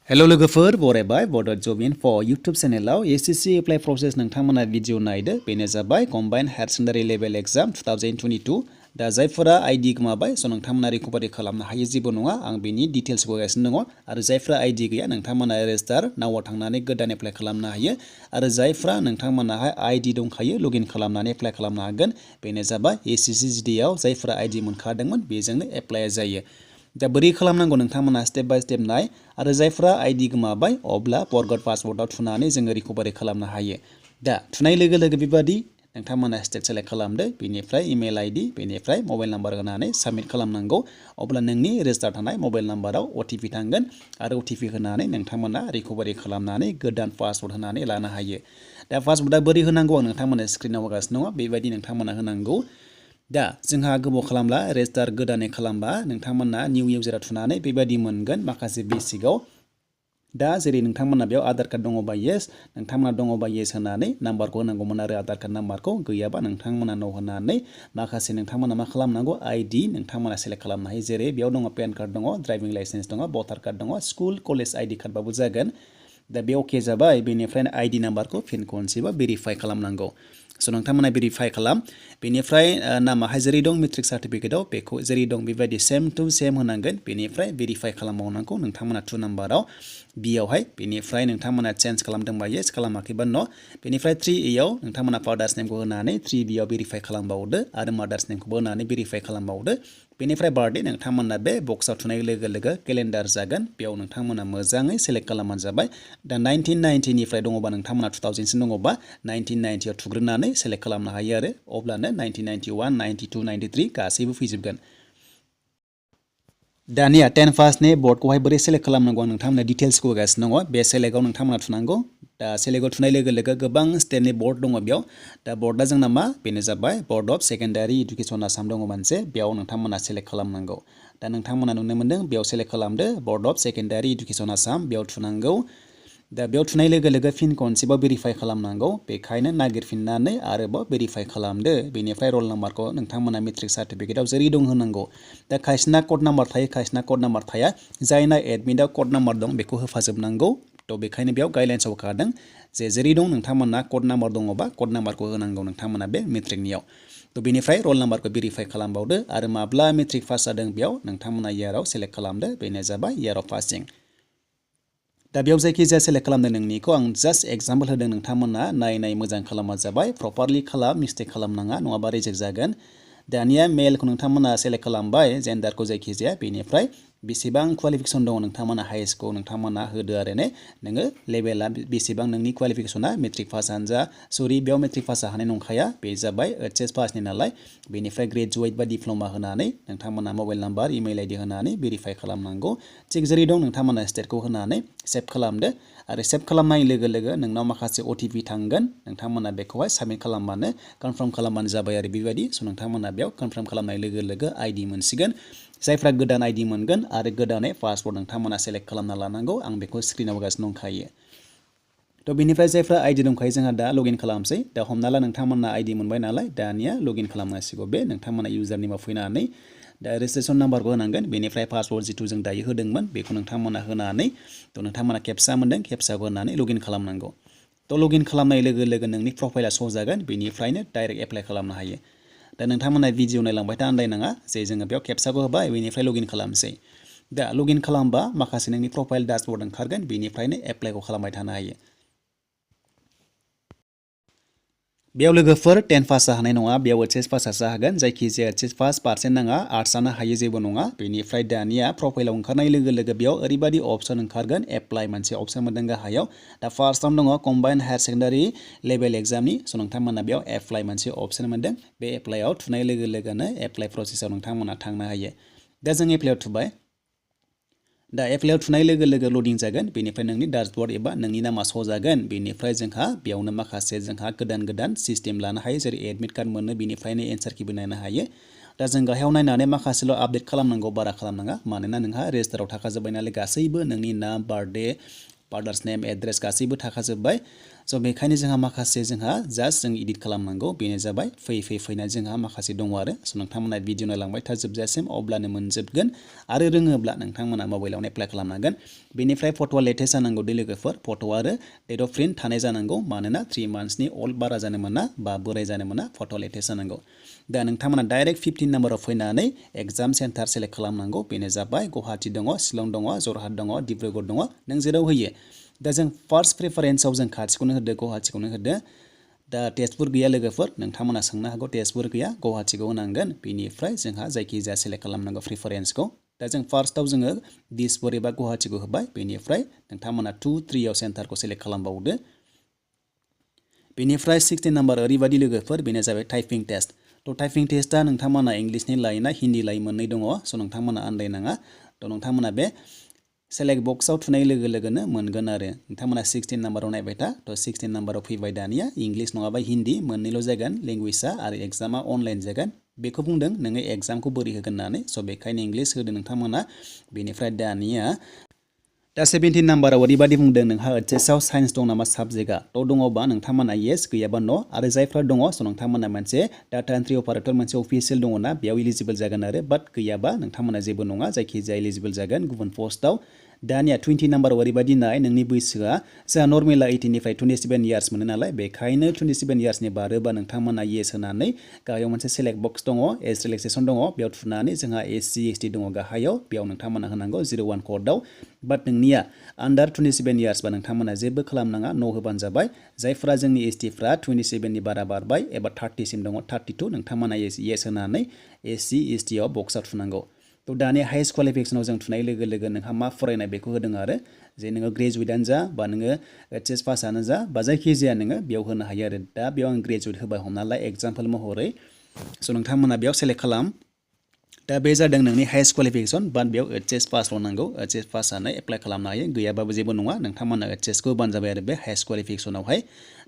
hello लोगोफोर बरायबाय बड जब इनफो यूट्यूब चेनेलाव SSC एप्लाइ प्रसेस नोंथांमोना भिडिअ नायदो बेनो जाबाय combined higher secondary level exam 2022 दा जायफोरा आइडि गोमाबाय स नोंथांमोना रिकभारि खालामनो हायो जेबो नङा आं बेनि डिटेल्स होगासिनो दङ आरो जायफोरा आइडि गैया नोंथांमोना रेजिस्टार नावआव थांनानै गोदान एप्लाइ खालामनो हायो आरो जायफोरा नोंथांमोनाहाय आइडि दंखायो लगइन खालामनानै एप्लाइ खालामनो हागोन बेनो जाबाय SSC जिडिआव जायफोरा आइडि मोनखादोंमोन बेजोंनो एप्लाइ जायो दा बोरै खालामनांगौ नोंथांमोना स्टेप बाय स्टेप नाय आरो जायफ्रा आइडि गोमाबाय अब्ला फरगट पासवर्डआव थुनानै जोङो रिकभारि खालामनो हायो दा थुनाय लोगो लोगो बेबादि नोंथांमोना स्टेट सेलेक्ट खालामदो बेनिफ्राय इमेल आइडि बेनिफ्राय मबाइल नाम्बार होनानै साबमिट खालामनांगौ अब्ला नोंनि रेजिस्टार थानाय मबाइल नाम्बाराव OTP थांगोन आरो OTP होनानै नोंथांमोना रिकभारि खालामनानै गोदान पासवर्ड होनानै लानो हायो दा पासवर्डआ बोरै होनांगौ आं नोंथांमोननो स्क्रिनाव होगासिनो दङ बेबायदि नोंथांमोना होनांगौ दा जोंहा गोबाव खालामला रेजिस्टार गोदानै खालामबा नोंथांमोना निउ इउजाराव थुनानै बेबायदि मोनगोन माखासे बेसिकआव दा जेरै नोंथांमोना बेयाव आधार कार्ड दङबा येस नोंथांमोना दङबा येस होनानै नाम्बारखौ होनांगौमोन आरो आधार कार्ड नाम्बारखौ गैयाबा नोंथांमोना नो होनानै माखासे नोंथांमोना मा खालामनांगौ आइडि नोंथांमोना सेलेक्ट खालामनो हायो जेरै बेयाव दङ पेन कार्ड दङ ड्राइभिं लाइसेन्स दङ भटार कार्ड दङ स्कुल कलेज आइडि कार्डबाबो जागोन दा बे अके जाबाय बेनिफ्राय आइडि नाम्बारखौ फिन खनसेबा भेरिफाइ खालामनांगौ स नोंथांमोना भेरिफाइ खालाम बेनिफ्राय नामाहाय जेरै दं मेट्रिक सार्टिफिकेटआव बेखौ जेरै दं बेबायदि सेम टु सेम होनांगोन बेनिफ्राय भेरिफाइ खालामबावनांगौ नोंथांमोना 2 नाम्बाराव बियावहाय बेनिफ्राय नोंथांमोना चेन्ज खालामदोंबा येस खालामाखैबा न बेनिफ्राय 3A आव नोंथांमोना फादार्स नेमखौ होनानै 3B आव भेरिफाइ खालामबावदो आरो मादार्स नेमखौबो होनानै भेरिफाइ खालामबावदो बेनिफ्राय बार्थडे नोंथांमोना बे बक्सआव थुनाय लोगो लोगो केलेन्डार जागोन बेयाव नोंथांमोना मोजाङै सेलेक्ट खालामबानो जाबाय दा 1990 निफ्राय दङबा नोंथांमोना 2000 सिम दङबा 1990 आव थुग्रोनानै सेलेक्ट खालामनो हायो आरो अब्लानो 1991 92 93 गासैबो फैजोबगोन दानिया 10 पासनि बर्डखौहाय बोरै सेलेक्ट खालामनांगौ आं नोंथांमोननो डिटेल्सखौ होगासिनो दङ बे सेलेक्टआव नोंथांमोना थुनांगौ दा सेलेक्टआव थुनाय लोगो लोगो गोबां स्टेटनि बर्ड दङ बेयाव दा बर्डआ जोंना मा बेनो जाबाय board of secondary education Assam दङ मोनसे बेयाव नोंथांमोना सेलेक्ट खालामनांगौ दा नोंथांमोना नुनो मोन्दों बेयाव सेलेक्ट खालामदो board of secondary education Assam बेयाव थुनांगौ दा बेयाव थुनाय लोगो लोगो फिन खनसेबाव भेरिफाइ खालामनांगौ बेखायनो नागिरफिननानै आरोबाव भेरिफाइ खालामदो बेनिफ्राय रल नाम्बारखौ नोंथांमोना मेट्रिक सार्टिफिकेटआव जेरै दं होनांगौ दा खायसेना कड नाम्बार थायो खायसेना कड नाम्बार थाया जायना एडमिटआव कड नाम्बार दं बेखौ होफाजोबनांगौ थ' बेखायनो बेयाव गाइडलाइन्सआव होखादों जे जेरै दं नोंथांमोना कड नाम्बार दङबा कड नाम्बारखौ होनांगौ नोंथांमोना बे मेट्रिकनियाव थ' बेनिफ्राय रल नाम्बारखौ भेरिफाइ खालामबावदो आरो माब्ला मेट्रिक पास जादों बेयाव नोंथांमोना इयाराव सेलेक्ट खालामदो बेनो जाबाय इयार अफ पासिं दा बेयाव जायखिजाया सेलेक्ट खालामदों नोंनिखौ आं जास्ट एग्जाम्पल होदों नोंथांमोना नाय मोजां खालामा जाबाय प्रपारलि खालाम मिस्टेक खालामनाङा नङाबा रिजेक्ट जागोन दानिया मेलखौ नोंथांमोना सेलेक्ट खालामबाय जेन्डारखौ जायखिजाया बेनिफ्राय बेसेबां क्वालिफिकेसन दङ नोंथांमोना हाइस्टखौ नोंथांमोना होदो आरो ने नोङो लेभेला बेसेबां नोंनि क्वालिफिकेसना मेट्रिक पासआनो जा सरि बेयाव मेट्रिक पास जाहानाय नंखाया बे जाबाय HS पासनि नालाय बेनिफ्राय ग्रेजुवेट बा डिप्ल'मा होनानै नोंथांमोना मबाइल नाम्बार इमेल आइडि होनानै भेरिफाइ खालामनांगौ थिग जेरै दं नोंथांमोना स्टेटखौ होनानै सेभ खालामदो आरो सेभ खालामनाय लोगो लोगो नोंनाव माखासे OTP थांगोन नोंथांमोना बेखौहाय साबमिट खालामबानो कनफार्म खालामबानो जाबाय आरो बेबायदि स नोंथांमोना बेयाव कनफार्म खालामनाय लोगो लोगो आइडि मोनसिगोन जायफ्रा गोदान आइडि मोनगोन आरो गोदानै पासवर्ड नोंथांमोना सेलेक्ट खालामना लानांगौ आं बेखौ स्क्रिनाव होगासिनो दंखायो थ' बेनिफ्राय जायफ्रा आइडि दंखायो जोंहा दा लगइन खालामसै दा हमना ला नोंथांमोना आइडि मोनबाय नालाय दानिया लगइन खालामनांसिगौ बे नोंथांमोना इउजारनेमाव फैनानै दा रेजिस्ट्रेसन नाम्बारखौ होनांगोन बेनिफ्राय पासवर्ड जिथु जों दायो होदोंमोन बेखौ नोंथांमोना होनानै थ' नोंथांमोना केपसा मोनदों केपसाखौ होनानै लगइन खालामनांगौ थ' लगइन खालामनाय लोगो लोगो नोंनि प्रफाइला श' जागोन बेनिफ्रायनो डाइरेक्ट एप्लाइ खालामनो हायो दा नोंथांमोना भिडिअ नायलांबाय था आन्दायनाङा जे जोङो बेयाव केपसाखौ होबाय बेनिफ्राय लगइन खालामसै दा लगइन खालामबा माखासे नोंनि प्रफाइल डासबर्ड ओंखारगोन बेनिफ्रायनो एप्लाइखौ खालामबाय थानो हायो बेयाव लोगोफोर 10 पास जाहानाय नङा बेयाव HS पासआ जागोन जायखिजाया HS पास पार्सेन्ट नाङा आर्ट्स जानो हायो जेबो नङा बेनिफ्राय दानिया प्रफाइलाव ओंखारनाय लोगो लोगो बेयाव ओरैबायदि अपसन ओंखारगोन एप्लाइ मोनसे अपसन मोनदों गाहायाव दा फार्स्टआवनो दङ कम्बाइन्ड हायार सेकेन्डारि लेभेल एग्जामनि स नोंथांमोना बेयाव एप्लाइ मोनसे अपसन मोनदों बे एप्लाइआव थुनाय लोगो लोगोनो एप्लाइ प्रसेसआव नोंथांमोना थांनो हायो दा जों एप्लाइआव थुबाय दा एप्लाइआव थुनाय लोगो लोगो लडिं जागोन बेनिफ्राय नोंनि डासबर्ड एबा नोंनि नामा श' जागोन बेनिफ्राय जोंहा बेयावनो माखासे जोंहा गोदान सिस्टेम लानो हायो जेरै एडमिट कार्ड मोनो बेनिफ्रायनो एन्सार किबो नायनो हायो दा जों गाहायाव नायनानै माखासेल' आपडेट खालामनांगौ बारा खालामनाङा मानोना नोंहा रेजिस्टाराव थाखाजोब्बाय नालाय गासैबो नोंनि नाम बार्थडे फादार्स नेम एड्रेस गासैबो थाखाजोब्बाय स' बेखायनो जोंहा माखासे जोंहा जास्ट जों एडिट खालामनांगौ बेनो जाबाय फैना जोंहा माखासे दङ आरो स' नोंथांमोना भिडिअ नायलांबाय थाजोबजासिम अब्लानो मोनजोबगोन आरो रोङोब्ला नोंथांमोना मबाइलावनो एप्लाइ खालामनांगोन बेनिफ्राय फट'आ लेटेस्ट जानांगौ दे लोगोफोर फट' आरो डेट अफ प्रिन्ट थानाय जानांगौ मानोना 3 मान्थ्सनि अल्ड बारा जानो मोना बा बोराय जानो मोना फट' लेटेस्ट जानांगौ दा नोंथांमोना डाइरेक्ट 15 नाम्बाराव फैनानै एग्जाम सेन्टार सेलेक्ट खालामनांगौ बेनो जाबाय गुवाहाटि दङ शिलं दङ जरहाट दङ डिब्रुगड़ दङ नों जेराव होयो दा जों फार्स्ट प्रेफारेन्सआव जों खाथिखौनो होदो गुवाहाटिखौनो होदो दा तेजपुर गैया लोगोफोर नोंथांमोना सोंनो हागौ तेजपुर गैया गुवाहाटिखौ होनांगोन बेनिफ्राय जोंहा जायखिजाया सेलेक्ट खालामनांगौ प्रेफारेन्सखौ दा जों फार्स्टआव जोङो दिसपुर एबा गुवाहाटिखौ होबाय बेनिफ्राय नोंथांमोना 2, 3 आव सेन्टारखौ सेलेक्ट खालामबावदो बेनिफ्राय 16 नाम्बार ओरैबायदि लोगोफोर बेनो जाबाय टाइपिं टेस्ट थ' टाइपिं टेस्टआ नोंथांमोना इंलिसनि लायोना हिन्दी लायो मोननै दङ स' नोंथांमोना आन्दायनाङा थ' नोंथांमोना बे सेलेक्ट बक्सआव थुनाय लोगो लोगोनो मोनगोन आरो नोंथांमोना 16 नाम्बाराव नायबाय था थ' 16 नाम्बाराव फैबाय दानिया इंलिस नङाबा हिन्दी मोननैल' जागोन लेंगुवेजआ आरो एग्जामा अनलाइन जागोन बेखौ बुंदों नोङो एग्जामखौ बोरै होगोन होननानै स' बेखायनो इंलिस होदो नोंथांमोना बेनिफ्राय दानिया दा 17 नाम्बाराव ओरैबायदि बुंदों नोंहा एचएसआव साइन्स दं नामा साबजेक्टआ थ' दङबा नोंथांमोना येस गैयाबा न' आरो जायफ्रा दङ स' नोंथांमोना मोनसे डाटा एन्ट्रि अपारेटर मोनसे अफिसियेल दङ ना बेयाव इलिजिबल जागोन आरो बाट गैयाबा नोंथांमोना जेबो नङा जायखिजाया इलिजिबल जागोन गुबुन पस्टआव दानिया 20 नाम्बाराव ओरैबायदि नाय नोंनि बैसोआ जोंहा नर्मेला 18 निफ्राय 27 इयार्स मोनो नालाय बेखायनो 27 इयार्सनि बारोबा नोंथांमोना येस होनानै गाहायाव मोनसे सेलेक्ट बक्स दङ एज रिलेक्सेसन दङ बेयाव थुनानै जोंहा SC ST दङ गाहायाव बेयाव नोंथांमोना होनांगौ 01 क'डआव बाट नोंनिया आन्डार 27 इयार्स बा नोंथांमोना जेबो खालामनाङा न' होबानो जाबाय जायफ्रा जोंनि STफ्रा 27 नि बारा बारबाय एबा 30 सिम दङ 32 नोंथांमोना येस होनानै SC ST आव बक्सआव थुनांगौ थ' दानि हाइस्ट क्वालिफिकेसनाव जों थुनाय लोगो लोगो नोंहा मा फरायनाय बेखौ होदों आरो जे नोङो ग्रेजुवेटआनो जा बा नोङो HS पासआनो जा बा जायखिजाया नोङो बेयाव होनो हायो आरो दा बेयाव आं ग्रेजुवेट होबाय हमना ला एग्जाम्पल महरै स' नोंथांमोना बेयाव सेलेक्ट खालाम दा बे जादों नोंनि हाइस्ट क्वालिफिकेसन बाट बेयाव HS पासल' नांगौ HS पासआनो एप्लाइ खालामनो हायो गैयाबाबो जेबो नङा नोंथांमोना HSखौ होबानो जाबाय आरो बे हाइस्ट क्वालिफिकेसनावहाय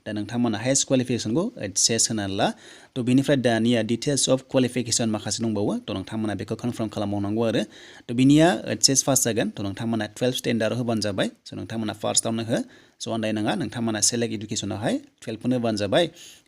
दा नोंथांमोना हाइस्ट क्वालिफिकेसनखौ HS होनानै ला थ' बेनिफ्राय दानिया डिटेल्स अफ क्वालिफिकेसन माखासे दंबावो थ' नोंथांमोना बेखौ कनफार्म खालामबावनांगौ आरो थ' बिनिया HS पास जागोन थ' नोंथांमोना 12 स्टेन्डार्डआव होबानो जाबाय स' नोंथांमोना फार्स्टआवनो हो स' आन्दायनाङा नोंथांमोना सेलेक्ट इडुकेसनावहाय 12खौनो होबानो जाबाय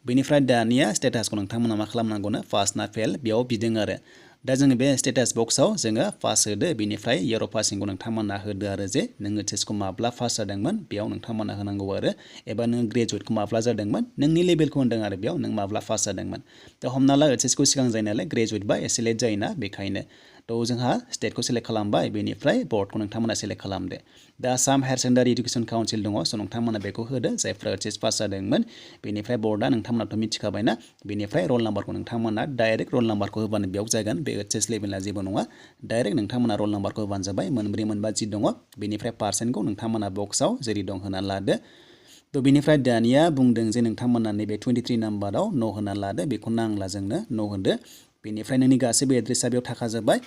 बेनिफ्राय दानिया स्टेटासखौ नोंथांमोना मा खालामनांगौनो पास ना फेल बेयाव बिदों आरो दा जोङो बे स्टेटास बक्सआव जोङो पास होदो बेनिफ्राय इयार अफ पासिंखौ नोंथांमोना होदो आरो जे नोङो HSखौ माब्ला पास जादोंमोन बेयाव नोंथांमोना होनांगौ आरो एबा नों ग्रेजुवेटखौ माब्ला जादोंमोन नोंनि लेभेलखौ होनदों आरो बेयाव नों माब्ला पास जादोंमोन दा हमना ला HSखौ सिगां जायो नालाय ग्रेजुवेट बा एसे लेट जायोना बेखायनो थ' जोंहा स्टेटखौ सेलेक्ट खालामबाय बेनिफ्राय बर्डखौ नोंथांमोना सेलेक्ट खालामदो दा Assam higher secondary education council दङ स' नोंथांमोना बेखौ होदो जायफ्रा HS पास जादोंमोन बेनिफ्राय बर्डआ नोंथांमोनाथ' मिथिखाबायना बेनिफ्राय रल नाम्बारखौ नोंथांमोना डाइरेक्ट रल नाम्बारखौ होबानो बेयाव जागोन बे HS लेभेला जेबो नङा डाइरेक्ट नोंथांमोना रल नाम्बारखौ होबानो जाबाय मोनब्रै मोनबा जि दङ बेनिफ्राय पार्सेन्टखौ नोंथांमोना बक्सआव जेरै दं होनानै लादो थ' बेनिफ्राय दानिया बुंदों जे नोंथांमोना नैबे 23 नाम्बाराव न' होनानै लादो बेखौ नांला जोंनो न' होदो बेनिफ्राय नोंनि गासैबो एड्रेसा बेयाव थाखाजोब्बाय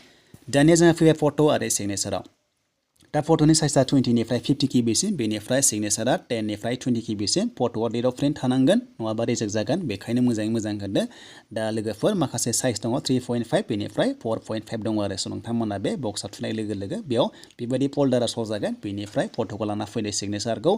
दानिया जोंहा फैबाय फट' आरो सिगनेचाराव दा फट'नि साइजआ 20 निफ्राय 50 केबिसिम बेनिफ्राय सिगनेचारा 10 निफ्राय 20 केबिसिम फट'आ डेट अफ प्रिन्ट थानांगोन नङाबा रिजेक्ट जागोन बेखायनो मोजाङै मोजां होदो दा लोगोफोर माखासे साइज दङ 3.5 बेनिफ्राय 4.5 दङ आरो स' नोंथांमोना बे बक्सआव थुनाय लोगो लोगो बेयाव बेबायदि फल्डारा श' जागोन बेनिफ्राय फट'खौ लाना फैदो सिगनेचारखौ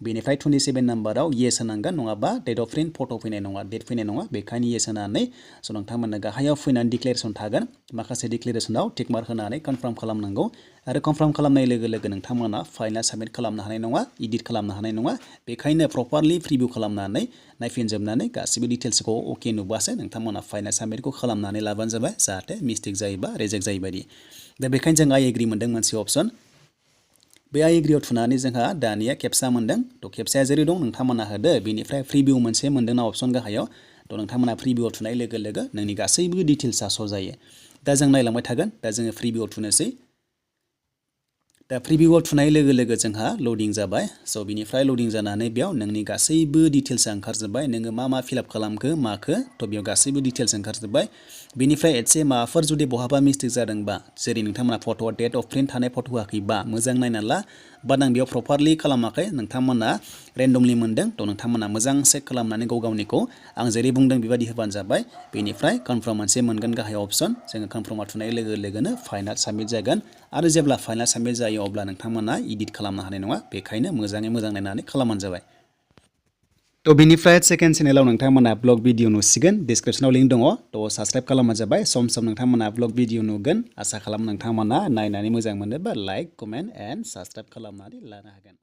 बेनिफ्राय 27 नाम्बाराव येस होनांगोन नङाबा डेट अफ प्रिन्ट फट' फैनाय नङा डेट फैनाय नङा बेखायनो येस होनानै स' नोंथांमोना गाहायाव फैनानै डिक्लेरेसन थागोन माखासे डिक्लेरेसनाव टिक मार्क होनानै कनफार्म खालामनांगौ आरो कनफार्म खालामनाय लोगो लोगो नोंथांमोना फाइनाल साबमिट खालामनो हानाय नङा इडिट खालामनो हानाय नङा बेखायनो प्रपारलि प्रिभिउ खालामनानै नायफिनजोबनानै गासिबो डिटेल्सखौ अके नुबासो नोंथांमोना फाइनाल साबमिटखौ खालामनानै लाबानो जाबाय जाहाथे मिस्टेक जायोबा रिजेक्ट जायै बायदि दा बेखायनो जों आइ एग्रि मोनदों मोनसे अपसन बे आइ एग्रियाव थुनानै जोंहा दानिया केपसा मोनदों थ' केपसाया जेरै दं नोंथांमोना होदो बेनिफ्राय प्रिभिउ मोनसे मोनदोंना अपसन गाहायाव थ' नोंथांमोना प्रिभिउआव थुनाय लोगो लोगो नोंनि गासैबो डिटेल्सआ श' जायो दा जों नायलांबाय थागोन दा जोङो प्रिभिउआव थुनोसै दा प्रिभिउआव थुनाय लोगो लोगो जोंहा लडिं जाबाय स' बिनिफ्राय लडिं जानानै बेयाव नोंनि गासैबो डिटेल्सआ ओंखारजोब्बाय नोङो मा मा फिलआप खालामखो माखो थ' बेयाव गासैबो डिटेल्स ओंखारजोब्बाय बिनिफ्राय एसे माबाफोर जुदि बहाबा मिस्टेक जादोंबा जेरै नोंथांमोना फट'आ डेट अफ प्रिन्ट थानाय फट' होआखैबा मोजां नायना ला बाट आं बेयाव प्रपारलि खालामाखै नोंथांमोना रेन्डमलि मोनदों थ' नोंथांमोना मोजां चेक खालामनानै गावनिखौ आं जेरै बुंदों बेबायदि होबानो जाबाय बेनिफ्राय कनफार्म मोनसे मोनगोन गाहायाव अपसन जोङो कनफार्माव थुनाय लोगो लोगोनो फाइनाल साबमिट जागोन आरो जेब्ला फाइनाल साबमिट जायो अब्ला नोंथांमोना इडिट खालामनो हानाय नङा बेखायनो मोजाङै मोजां नायनानै खालामबानो जाबाय तो बिनिफ्राय सेकेन्ड चेनेलाव नोंथांमोना ब्लग भिडिअ नुसिगोन डिसक्रिपसनाव लिंक दङ तो साबस्क्राइब खालामना जाबाय सम सम नोंथांमोना ब्लग भिडिअ नुगोन आसा खालाम नोंथांमोना नायनानै मोजां मोनोबा लाइक कमेन्ट एन्ड साबस्क्राइब खालामनानै लानो हागोन